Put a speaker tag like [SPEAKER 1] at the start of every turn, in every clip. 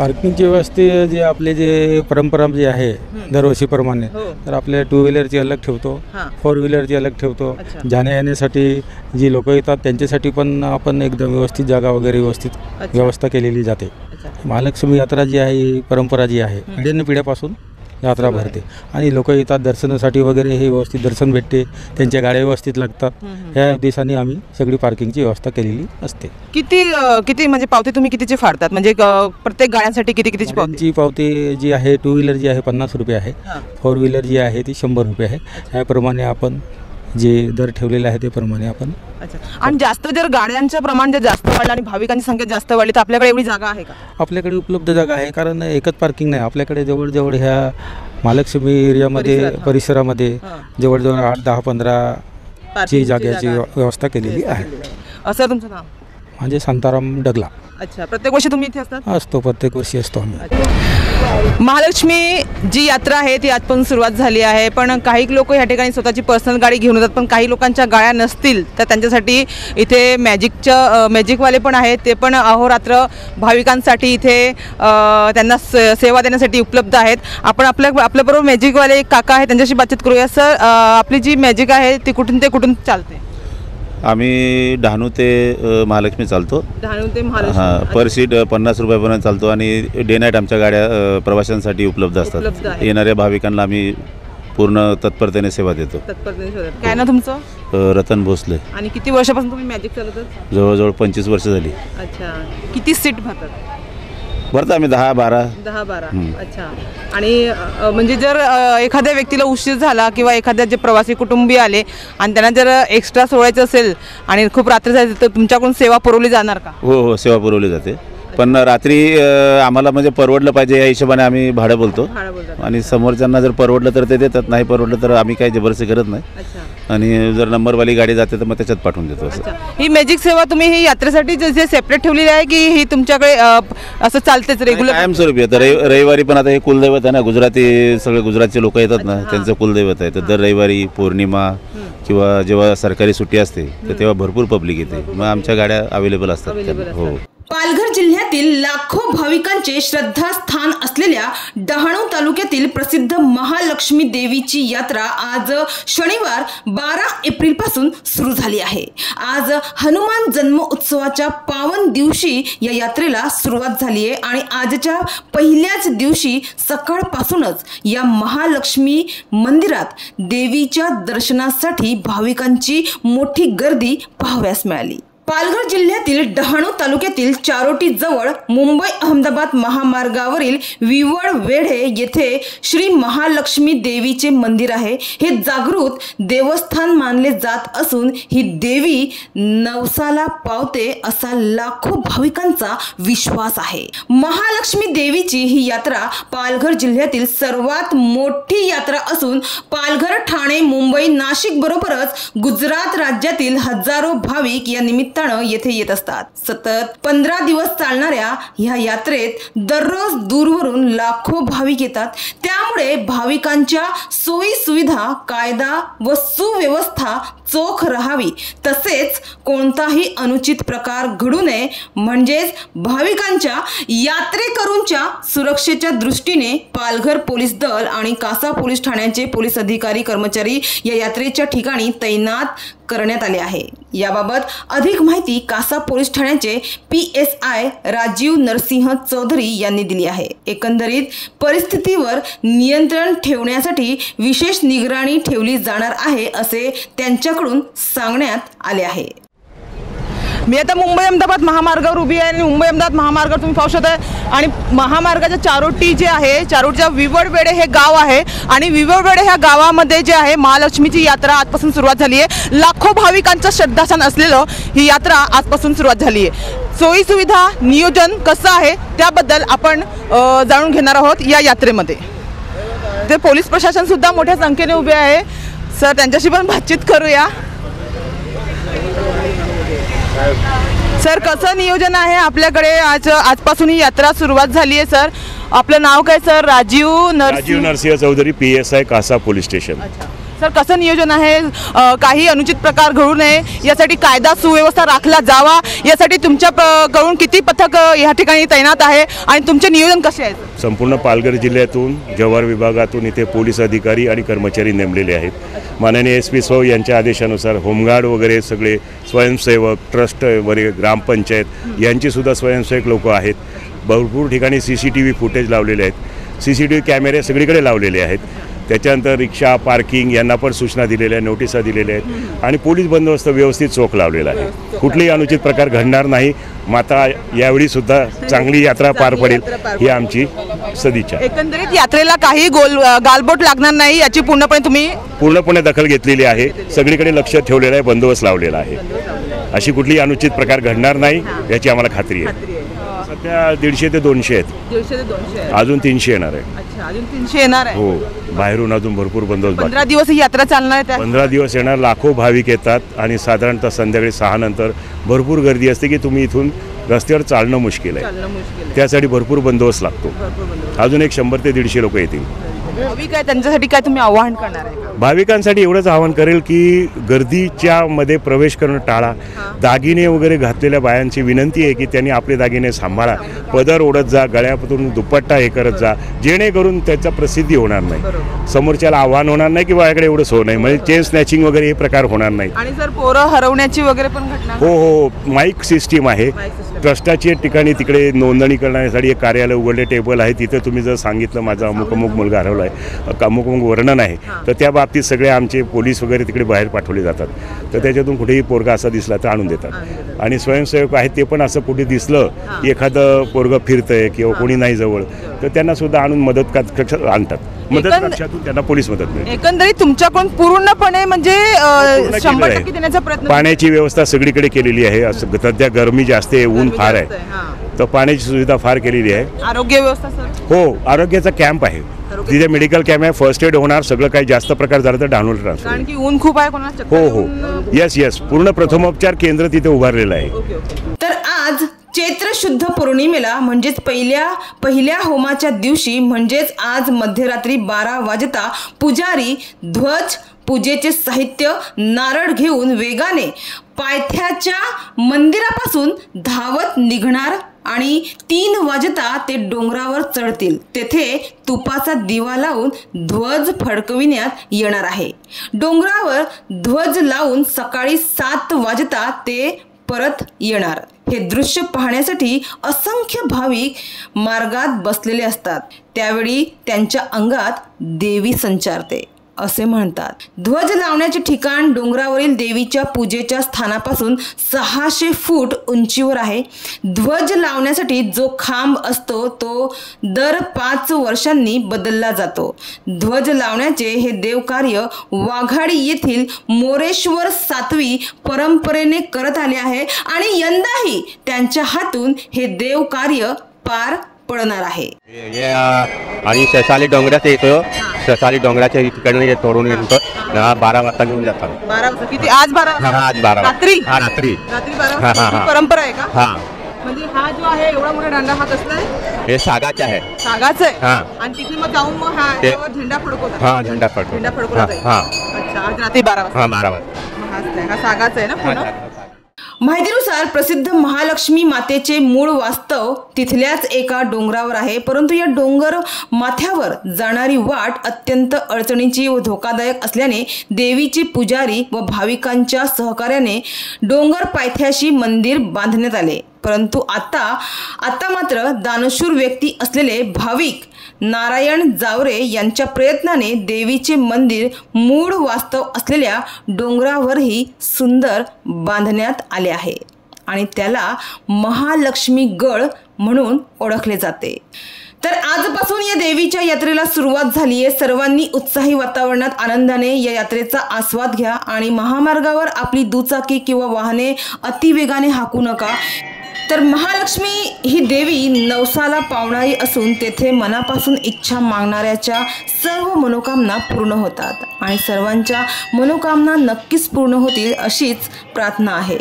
[SPEAKER 1] पार्किंगची व्यवस्था जे आपले जे परंपरा जे आहे दरवर्षीप्रमाणे, तर आपल्या 2 व्हीलरची अलग ठेवतो, 4 व्हीलरची अलग ठेवतो. जाण्या येण्यासाठी जी लोक येतात त्यांच्यासाठी पण आपण एकदम व्यवस्थित जागा वगैरे व्यवस्थित व्यवस्था केलेली जाते. महालक्ष्मी यात्रा जी आहे ही परंपरा जी आहे पिढ्यानपिढ्यापासून यात्रा भरते आणि लोक येतात दर्शनासाठी वगैरे, हे व्यवस्थित दर्शन भेटते, त्यांच्या गाड्या व्यवस्थित लागतात. ह्या उद्देशाने आम्ही सगळी पार्किंगची व्यवस्था केलेली असते.
[SPEAKER 2] किती म्हणजे पावती तुम्ही कितीची फाडतात, म्हणजे प्रत्येक गाड्यांसाठी कितीची
[SPEAKER 1] पावती जी आहे 2 व्हीलर जी आहे 50 रुपये आहे, 4 व्हीलर जी आहे ती 100 रुपये आहे. याप्रमाणे आपण जे दर ठेवलेले आहे त्याप्रमाणे आपण.
[SPEAKER 2] आणि जास्त जर गाड्यांचं प्रमाण जर जास्त वाढलं आणि भाविकांची संख्या जास्त वाढली तर आपल्याकडे एवढी जागा आहे का?
[SPEAKER 1] आपल्याकडे उपलब्ध जागा आहे, कारण एकच पार्किंग नाही आपल्याकडे. जवळजवळ ह्या महालक्ष्मी एरियामध्ये परिसरामध्ये जवळजवळ 8, 10, 15 ची जागेची व्यवस्था केलेली आहे.
[SPEAKER 2] असं तुमचं नाव?
[SPEAKER 1] म्हणजे शांताराम डगला.
[SPEAKER 2] अच्छा, प्रत्येक वर्षी तुम्ही इथे असतात?
[SPEAKER 1] असतो, प्रत्येक वर्षी असतो आम्ही.
[SPEAKER 2] महालक्ष्मी जी यात्रा आहे ती आजपासून सुरुवात झाली आहे, पण काही लोक या ठिकाणी स्वतःची पर्सनल गाडी घेऊन येतात, पण काही लोकांच्या गाड्या नसतील तर त्यांच्यासाठी इथे मॅजिकवाले पण आहेत, ते पण अहोरात्र भाविकांसाठी इथे त्यांना सेवा देण्यासाठी उपलब्ध आहेत. आपण आपल्याबरोबर मॅजिकवाले एक काका आहेत, त्यांच्याशी बातचीत करूया. सर, आपली जी मॅजिक आहे ती कुठून ते कुठून चालते?
[SPEAKER 3] आम्ही डहाणू ते महालक्ष्मी चालतो.
[SPEAKER 2] डहाणू ते महालक्ष्मी.
[SPEAKER 3] हां, पर सीट 50 रुपयापर्यंत चालतो आणि डे नाईट आमच्या गाड्या प्रवाशांसाठी उपलब्ध असतात. येणाऱ्या भाविकांना आम्ही पूर्ण तत्परतेने सेवा देतो.
[SPEAKER 2] काय ना तुमचं?
[SPEAKER 3] रतन भोसले.
[SPEAKER 2] आणि किती वर्षापासून तुम्ही मॅजिक चालवतात?
[SPEAKER 3] जवळजवळ 25 वर्ष झाली.
[SPEAKER 2] अच्छा, किती सीट भरतात?
[SPEAKER 3] भरतो आम्ही 10-12.
[SPEAKER 2] अच्छा. आणि म्हणजे जर एखाद्या व्यक्तीला उशीर झाला किंवा एखाद्या जे प्रवासी कुटुंबीय आले आणि त्यांना जर एक्स्ट्रा सोडायचं असेल आणि खूप रात्री झाली तर तुमच्याकडून सेवा पुरवली जाणार का?
[SPEAKER 3] हो, सेवा पुरवली जाते, पण रात्री आम्हाला म्हणजे परवडलं पाहिजे या हिशोबाने आम्ही भाडं बोलतो आणि समोरच्यांना जर परवडलं तर ते देतात, नाही परवडलं तर आम्ही काही जबरदस्ती करत नाही. आणि जर नंबरवाली गाडी जाते तर मग त्याच्यात पाठवून देतो.
[SPEAKER 2] ही मॅजिक सेवा तुम्ही ही यात्रेसाठी जे सेपरेट ठेवलेली आहे की ही तुमच्याकडे असं चालतेच रेग्युलर?
[SPEAKER 3] कायमस्वरूपी आहे. तर रविवारी पण आता हे कुलदैवत आहे ना, गुजराती सगळे गुजरातचे लोक येतात ना, त्यांचं कुलदैवत आहे. तर दर रविवारी पौर्णिमा किंवा जेव्हा सरकारी सुट्टी असते तर तेव्हा भरपूर पब्लिक येते, मग आमच्या गाड्या अवेलेबल असतात. हो.
[SPEAKER 4] पालघर जिल्ह्यातील लाखो भाविकांचे श्रद्धास्थान असलेल्या डहाणू तालुक्यातील प्रसिद्ध महालक्ष्मी देवीची यात्रा आज शनिवार 12 एप्रिल पासून सुरू झाली आहे. आज हनुमान जन्म उत्सवाच्या पावन दिवशी या यात्रेला सुरुवात झाली आहे आणि आजच्या पहिल्याच दिवशी सकाळपासूनच या महालक्ष्मी मंदिरात देवीच्या दर्शनासाठी भाविकांची मोठी गर्दी पाहावयास मिळाली. पालघर जिल्ह्यातील डहाणू तालुक्यातील चारोटी जवळ मुंबई अहमदाबाद महामार्गावरील विवळ वेढे येथे श्री महालक्ष्मी देवीचे मंदिर आहे. हे जागृत देवस्थान मानले जात असून ही देवी नवसाला पावते असा लाखो भाविकांचा विश्वास आहे. महालक्ष्मी देवीची ही यात्रा पालघर जिल्ह्यातील सर्वात मोठी यात्रा असून पालघर, ठाणे, मुंबई, नाशिक बरोबरच गुजरात राज्यातील हजारो भाविक या निमित्ताने येथे येत असतात. सतत 15 दिवस चालणाऱ्या ह्या यात्रेत दररोज दूरवरून लाखो भाविक येतात. त्यामुळे भाविकांच्या सोयी सुविधा, कायदा व सुव्यवस्था चोख राहावी, तसेच कोणताही अनुचित प्रकार घडू नये म्हणजेच भाविकांच्या यात्रेकरूंच्या सुरक्षेच्या दृष्टीने पालघर पोलीस दल आणि कासा पोलीस ठाण्याचे पोलीस अधिकारी कर्मचारी या यात्रेच्या ठिकाणी तैनात करण्यात आले आहे. याबाबत अधिक माहिती कासा पोलीस ठाण्याचे PSI राजीव नरसिंह चौधरी यांनी दिली आहे. एकंदरीत परिस्थितीवर नियंत्रण ठेवण्यासाठी विशेष निगराणी ठेवली जाणार आहे असे त्यांच्याकडून सांगण्यात आले आहे.
[SPEAKER 2] मी आता मुंबई अहमदाबाद महामार्गावर उभी आहे आणि मुंबई अहमदाबाद महामार्गावर तुम्ही पाहू शकता आणि महामार्गाच्या चारोटी जे आहे, चारोटीच्या विवळवेढे हे गाव आहे आणि विवळवेढे ह्या गावामध्ये जे आहे महालक्ष्मीची यात्रा आजपासून सुरुवात झाली आहे. लाखो भाविकांचं श्रद्धास्थान असलेलं ही यात्रा आजपासून सुरुवात झाली आहे. सोयी सुविधा, नियोजन कसं आहे त्याबद्दल आपण जाणून घेणार आहोत या यात्रेमध्ये. ते पोलीस प्रशासन सुद्धा मोठ्या संख्येने उभे आहे. सर, त्यांच्याशी पण बातचीत करूया. सर, कसं नियोजन आहे आपल्याकडे? आजपासून ही यात्रा सुरुवात झाली आहे. सर, आपलं नाव काय? सर, राजीव नरसिंह
[SPEAKER 5] चौधरी, PSI कासा पोलीस स्टेशन.
[SPEAKER 2] सर कसं नियोजन आहे? काही अनुचित प्रकार घडू नये यासाठी कायदा सुव्यवस्था राखला जावा यासाठी तुमच्या कडून किती पथक या ठिकाणी तैनात आहे आणि तुमचे नियोजन कसे आहे?
[SPEAKER 5] संपूर्ण पालघर जिल्ह्यातून जव्हार विभागातून इथे पोलीस अधिकारी आणि कर्मचारी नेमलेले आहेत. माननीय SP साहेब यांच्या आदेशानुसार होमगार्ड वगैरे सगळे स्वयंसेवक, ट्रस्ट वगैरे, ग्रामपंचायत यांचीसुद्धा स्वयंसेवक लोक आहेत. भरपूर ठिकाणी CCTV फुटेज लावलेले आहेत. CCTV कॅमेरे सगळीकडे लावलेले आहेत. त्याच्यानंतर रिक्षा पार्किंग यांना पण सूचना दिलेल्या आहेत, नोटिसा दिलेल्या आहेत आणि पोलीस बंदोबस्त व्यवस्थित चोख लावलेला आहे. कुठलेही अनुचित प्रकार घडणार नाही. माता यावेळी सुद्धा चांगली यात्रा पार पडेल ही आमची सदिच्छा.
[SPEAKER 2] एकंदरीत यात्रेला काही गालबोट लागणार नाही याची
[SPEAKER 5] पूर्णपणे दखल घेतलेली आहे. सगळीकडे लक्ष ठेवलेलं आहे, बंदोबस्त लावलेला आहे. अशी कुठलीही अनुचित प्रकार घडणार नाही याची आम्हाला खात्री आहे. सध्या 150 ते 200 आहेत.
[SPEAKER 2] 150 ते 200
[SPEAKER 5] अजून 300 येणार आहे.
[SPEAKER 2] अच्छा, अजून 300 येणार आहे.
[SPEAKER 5] हो, बाहेरून अजून भरपूर बंदोबस्त.
[SPEAKER 2] 15 दिवस ही यात्रा चालणार आहे.
[SPEAKER 5] 15 दिवस येणार. लाखो भाविक येतात आणि साधारणतः संध्याकाळी 6 नंतर भरपूर गर्दी असते की तुम्ही इथून रस्त्यावर चालणं मुश्किल आहे. त्यासाठी भरपूर बंदोबस्त लागतो. अजून एक 100 ते 150 लोक येतील.
[SPEAKER 2] भाविक आहे त्यांच्यासाठी काय तुम्ही आवाहन करणार आहे?
[SPEAKER 5] भाविकांसाठी एवढंच आवाहन करेल की गर्दीच्या मध्ये प्रवेश करणं टाळा. दागिने वगैरे घातलेल्या बायांची विनंती आहे की त्यांनी आपले दागिने सांभाळा. पदर ओढत जा, गळ्यापासून दुपट्टा हे करत जा, जेणेकरून त्याचा प्रसिद्धी होणार नाही. समोरच्याला आव्हान होणार नाही की माझ्याकडे एवढंच होऊ नये, म्हणजे चेन स्नॅचिंग वगैरे हे प्रकार होणार नाही.
[SPEAKER 2] आणि सर पोरं हरवण्याची वगैरे पण घटना?
[SPEAKER 5] हो, माईक सिस्टीम आहे. ट्रस्टाची ठिकाणी तिकडे नोंदणी करण्यासाठी एक कार्यालय उघडले, टेबल आहे. तिथे तुम्ही जर सांगितलं माझा अमुक मुलगा हरवला आहे, अमुक वर्णन आहे, तर त्या बाबतीत सगळे आमचे पोलीस वगैरे तिकडे बाहेर पाठवले जातात. तर त्याच्यातून कुठेही पोरगा असा दिसला तर आणून देतात. आणि स्वयंसेवक आहेत ते पण असं कुठे दिसलं की एखादं पोरगं फिरतंय किंवा कोणी नाही जवळ, तर त्यांना सुद्धा आणून मदत कक्ष आणतात. मदत कक्षातून त्यांना पोलीस मदत मिळते.
[SPEAKER 2] एकंदरीत तुमच्याकडून पूर्णपणे म्हणजे 100% देण्याचा प्रयत्न.
[SPEAKER 5] पाण्याची व्यवस्था सगळीकडे केलेली आहे. असं सध्या गरमी जास्त आहे, ऊन फार आहे, तर पाण्याची सुविधा फार केलेली आहे.
[SPEAKER 2] आरोग्य व्यवस्था सर?
[SPEAKER 5] हो, आरोग्याचा कॅम्प आहे तिथे. मेडिकल कॅम्प आहे. फर्स्ट एड होणार. सगळं काही जास्त प्रकार झालं तर डाऊनलोड ट्रान्सफर.
[SPEAKER 2] कारण की ऊन खूप आहे कोणाला.
[SPEAKER 5] हो, येस, पूर्ण प्रथमोपचार केंद्र तिथे उभारलेलं आहे.
[SPEAKER 4] तर आज चैत्र शुद्ध पौर्णिमेला म्हणजेच पहिल्या होमाच्या दिवशी म्हणजेच आज मध्यरात्री 12 वाजता पुजारी ध्वज, पूजेचे साहित्य, नारळ घेऊन वेगाने पायथ्याच्या मंदिरापासून धावत निघणार आणि 3 वाजता ते डोंगरावर चढतील. तेथे तुपाचा दिवा लावून ध्वज फडकविण्यात येणार आहे. डोंगरावर ध्वज लावून सकाळी 7 वाजता ते परत येणार. हे दृश्य पाहण्यासाठी असंख्य भाविक मार्गात बसलेले असतात. त्यावेळी त्यांच्या अंगात देवी संचारते असे म्हणतात. ध्वज लावण्याचे ठिकाण डोंगरावरील देवीच्या पूजेच्या स्थानापासून 600 फूट उंचीवर आहे. ध्वज लावण्यासाठी जो खांब असतो तो दर 5 वर्षांनी बदलला जातो. ध्वज लावण्याचे हे देवकार्य वाघाडी येथील मोरेश्वर सातवी परंपरेने करत आले आहे आणि यंदाही त्यांच्या हातून हे देवकार्य पार पडणार आहे.
[SPEAKER 6] आणि ससाली डोंगरात येतो. ससाली डोंगराच्या इकडे तोडून येतो. 12 वाजता घेऊन जातात.
[SPEAKER 2] 12 वाजता किती? आज 12?
[SPEAKER 6] आज 12
[SPEAKER 2] रात्री.
[SPEAKER 6] रात्री
[SPEAKER 2] 12 परंपरा आहे का?
[SPEAKER 6] हा.
[SPEAKER 2] म्हणजे हा जो आहे एवढा मोठा दांडा हा कसला आहे?
[SPEAKER 6] हे सागाचा आहे.
[SPEAKER 2] सागाचा आहे.
[SPEAKER 6] हा.
[SPEAKER 2] आणि तिथे मग जाऊन मग हा यावर झेंडा फडकवतात.
[SPEAKER 6] हा, झेंडा फडकवतात.
[SPEAKER 2] हा. अच्छा, आज रात्री 12 वाजता.
[SPEAKER 6] हा, 12 वाजता.
[SPEAKER 2] हा सागाचा आहे ना पूर्ण?
[SPEAKER 4] माहितीनुसार प्रसिद्ध महालक्ष्मी मातेचे मूळ वास्तव तिथल्याच एका डोंगरावर आहे. परंतु या डोंगर माथ्यावर जाणारी वाट अत्यंत अडचणीची व धोकादायक असल्याने देवीचे पुजारी व भाविकांच्या सहकार्याने डोंगर पायथ्याशी मंदिर बांधण्यात आले. परंतु आता मात्र दानशूर व्यक्ती असलेले भाविक नारायण जावरे यांच्या प्रयत्नाने देवीचे मंदिर मूळ वास्तव असलेल्या डोंगरावरही सुंदर बांधण्यात आले आहे आणि त्याला महालक्ष्मी गड म्हणून ओळखले जाते. तर आजपासून या देवीच्या यात्रेला सुरुवात झाली आहे. सर्वांनी उत्साही वातावरणात आनंदाने या यात्रेचा आस्वाद घ्या आणि महामार्गावर आपली दुचाकी किंवा वाहने अतिवेगाने हाकू नका. तर महालक्ष्मी ही देवी नवसाला पावणारी असून तेथे मनापासून इच्छा मागणाऱ्याच्या सर्व मनोकामना पूर्ण होतात आणि सर्वांच्या मनोकामना नक्कीच पूर्ण होतील अशीच प्रार्थना आहे.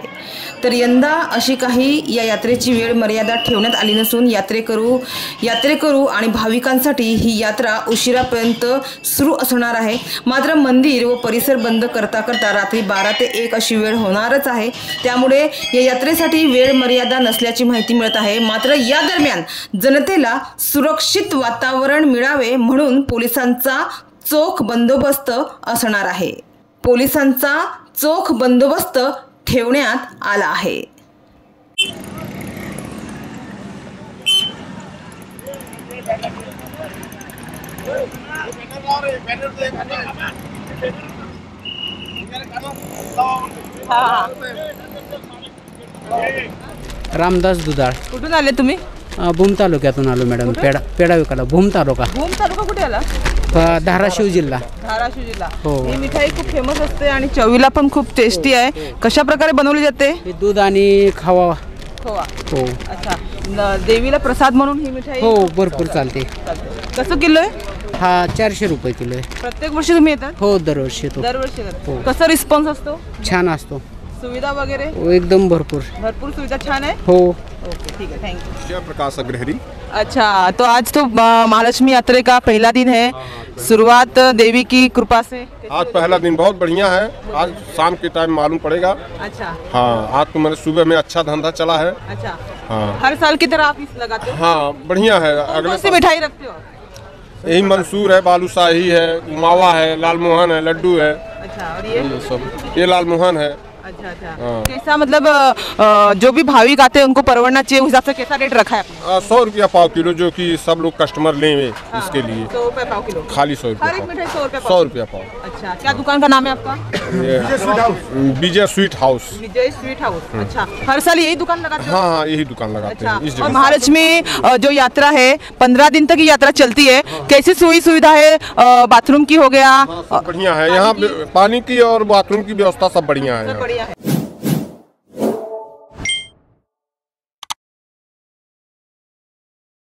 [SPEAKER 4] तर यंदा अशी काही या यात्रेची वेळ मर्यादा ठेवण्यात आली नसून यात्रेकरू आणि भाविकांसाठी ही यात्रा उशिरापर्यंत सुरू असणार आहे. मात्र मंदिर व परिसर बंद करता करता रात्री 12 ते 1 अशी वेळ होणारच आहे. त्यामुळे या यात्रेसाठी वेळ मर्यादा नसल्याची माहिती मिळत आहे. मात्र या दरम्यान जनतेला सुरक्षित वातावरण मिळावे म्हणून पोलिसांचा चोख बंदोबस्त असणार आहे. पोलिसांचा चोख बंदोबस्त ठेवण्यात आला आहे.
[SPEAKER 7] रामदास दुधाळ.
[SPEAKER 2] कुठून आले तुम्ही?
[SPEAKER 7] भूम तालुक्यातून आलो मॅडम. पेडा विकाला. भूम तालुका.
[SPEAKER 2] भूम तालुका कुठे आला?
[SPEAKER 7] धाराशिव जिल्हा.
[SPEAKER 2] धाराशिव जिल्हा.
[SPEAKER 7] हो.
[SPEAKER 2] ही मिठाई खूप फेमस असते आणि चवीला पण खूप टेस्टी आहे. कशा प्रकारे बनवली जाते?
[SPEAKER 7] दूध आणि खवा.
[SPEAKER 2] खोवा.
[SPEAKER 7] हो.
[SPEAKER 2] अच्छा. देवीला प्रसाद म्हणून ही मिठाई
[SPEAKER 7] हो भरपूर चालते.
[SPEAKER 2] कसं किलो आहे?
[SPEAKER 7] हा 400 रुपये किलो आहे.
[SPEAKER 2] प्रत्येक वर्षी तुम्ही येतात?
[SPEAKER 7] हो दरवर्षी येतो.
[SPEAKER 2] दरवर्षी येतात.
[SPEAKER 7] हो.
[SPEAKER 2] कसा रिस्पॉन्स असतो?
[SPEAKER 7] छान असतो.
[SPEAKER 2] सुविधा वगैरे?
[SPEAKER 7] हो, एकदम भरपूर.
[SPEAKER 2] भरपूर सुविधा छान है.
[SPEAKER 7] हो.
[SPEAKER 2] ओके ठीक है, थैंक यू.
[SPEAKER 8] प्रकाश अग्रहरी.
[SPEAKER 2] अच्छा, तो आज तो महालक्ष्मी यात्रा का पहला दिन है. शुरुआत देवी की कृपा से.
[SPEAKER 8] आज पहला दिन बहुत बढ़िया है. आज शाम के टाइम मालूम पड़ेगा.
[SPEAKER 2] अच्छा.
[SPEAKER 8] हाँ, आज तो मेरे सुबह में अच्छा धंधा चला है.
[SPEAKER 2] अच्छा.
[SPEAKER 8] हाँ,
[SPEAKER 2] हर साल की तरह आप इस लगाते हो?
[SPEAKER 8] हाँ बढ़िया है.
[SPEAKER 2] कौन सी मिठाई रखते हो?
[SPEAKER 8] यही मंसूर है, बालूशाही है, मावा है, लालमोहन है, लड्डू है.
[SPEAKER 2] अच्छा. और ये
[SPEAKER 8] सब ये लालमोहन है.
[SPEAKER 2] अच्छा अच्छा.
[SPEAKER 8] हाँ.
[SPEAKER 2] कैसा मतलब जो भी भाविक आते हैं उनको परवड़ना चाहिए, उस हिसाब से कैसा रेट रखा है आपने?
[SPEAKER 8] 100 रुपया पाव किलो, जो कि सब लोग कस्टमर लेंगे इसके लिए.
[SPEAKER 2] 100 रुपये पाव किलो.
[SPEAKER 8] खाली 100
[SPEAKER 2] हर एक
[SPEAKER 8] रुपया
[SPEAKER 2] मिठाई 100 रुपये
[SPEAKER 8] 100
[SPEAKER 2] पाव.
[SPEAKER 8] रुपया पाव.
[SPEAKER 2] अच्छा. क्या दुकान का नाम है आपका?
[SPEAKER 8] विजय स्वीट हाउस.
[SPEAKER 2] विजय स्वीट हाउस. अच्छा. हर साल यही दुकान लगाते हो?
[SPEAKER 8] हाँ हाँ, यही दुकान लगाते
[SPEAKER 2] अच्छा.
[SPEAKER 8] हैं इस
[SPEAKER 2] और
[SPEAKER 8] जगह.
[SPEAKER 2] महालक्ष्मी जो यात्रा है 15 दिन तक ये यात्रा चलती है. कैसी सुविधा है? बाथरूम की हो गया?
[SPEAKER 8] सब बढ़िया है यहाँ. पानी की और बाथरूम की व्यवस्था सब बढ़िया है.
[SPEAKER 2] बढ़िया